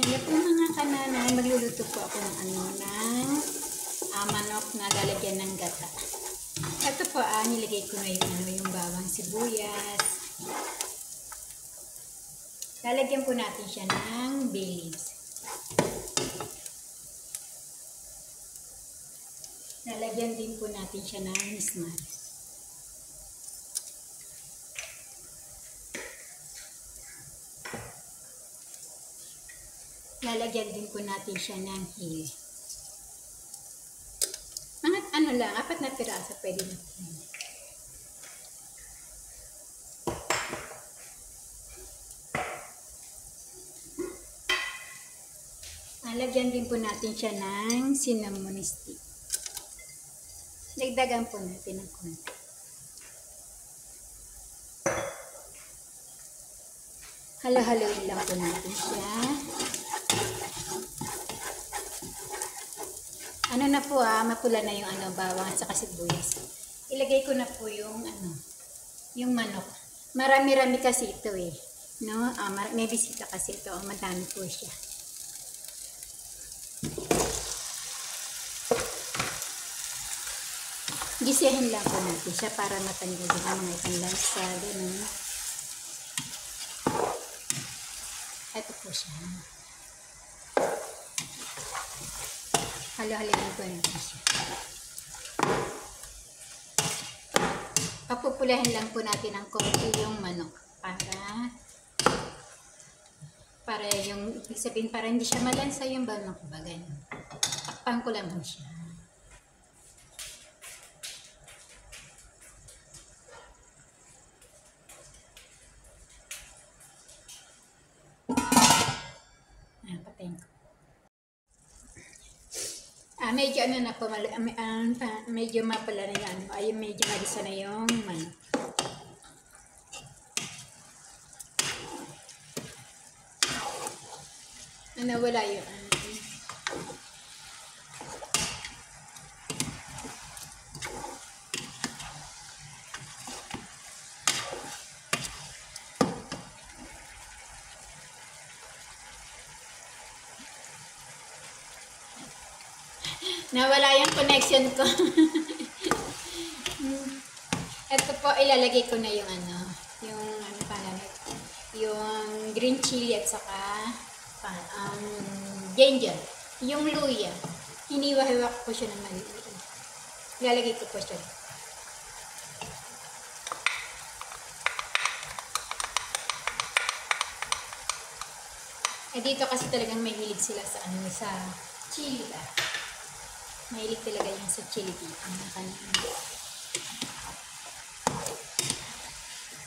Hello po mga kananay, magluluto po ako ng manok na lalagyan ng gata. Ito po nilagay ko na yung bawang sibuyas. Lalagyan po natin siya ng bay leaves. Lalagyan din po natin siya ng mismas. Lalagyan din po natin siya ng hili. Mga lang, 4 na piraso pwede natin. Lalagyan din po natin siya ng cinnamon stick. Dagdagan po natin ng konti. Halo-haloin lang po natin siya. Na po mapula na yung bawang at saka sibuyas. Ilagay ko na po yung yung manok. Marami-rami kasi ito no? May bisita kasi ito, madami po siya. Gisahin lang po natin siya para matanggal yung mga itong lansa, ganun. Ito po siya. Halo-haloin po natin siya. Papupulahin lang po natin ng konti yung manok para yung ibig sabihin para hindi siya malansa yung manok ba ganun. Takpan ko lang po siya. Patayin ko. Medyo na po, medyo mapala na yan. Ay, medyo malisa na yung manok. Wala yung nawala yung connection ko. Ito po, ilalagay ko na yung yung green chili at saka ginger. Yung luya. Hiniwa-hiwa ko po siya ng maliit. Ilalagay ko po siya. Dito kasi talagang mahilig sila sa sa chili Mahilig talaga yung sa chili dito.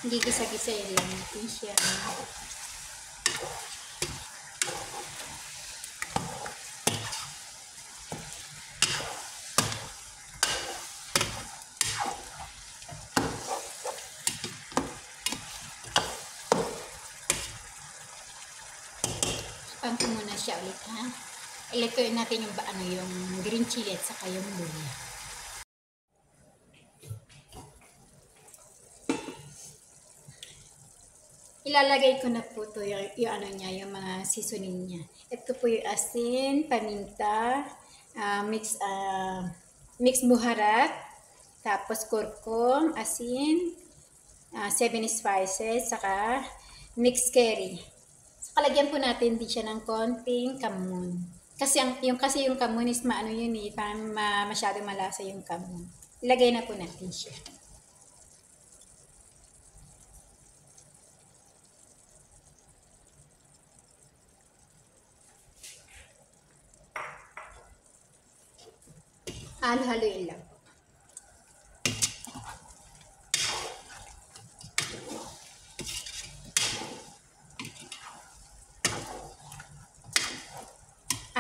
Hindi gisa-gisa lang natin siya. Pan ko muna siya ulit Ilagay natin yung yung green chili at saka yung luya. Ilalagay ko na po to yung mga seasoning niya. Ito po yung asin, paminta, mix buharat, tapos kurkum, asin, 7 spices, saka mixed curry. So, kalagyan po natin din siya ng konting kamon. Kasi yung kamon is parang masyadong malasa yung kamon. Ilagay na po natin siya. Halo-haloin lang.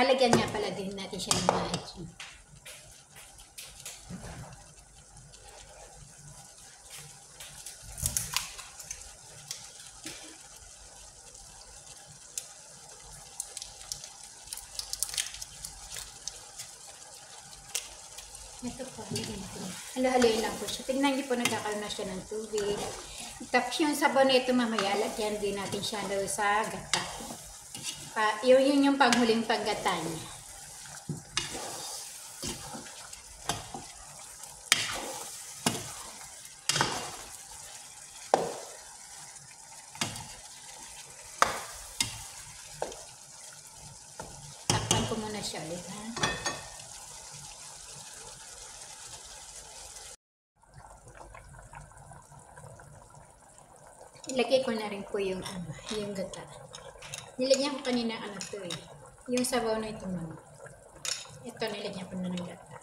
Lagyan nga pala din natin siya ng maasin. Ito po, halo-haloin lang po siya. Tignan niyo po, nagkakaroon na siya ng tubig. Tapos yung sabon na ito mamaya, lagyan din natin siya sa gata. Yun yung panghuling paggata niya. Takpan ko muna siya ulit, ha? Ilagay ko na rin po yung yung gata. Nilagyan ko kanina to eh. Yung sabaw na itong manok. Ito nilagyan ko na ng gata.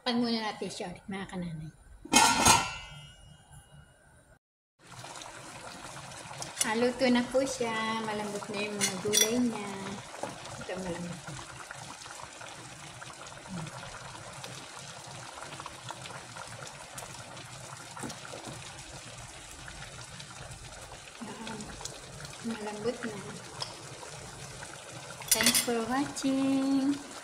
Takpan muna natin siya ulit, mga kananay. Luto na po siya. Malambot na yung mga gulay niya. Ito malambot na. Malambot na. Thanks for watching.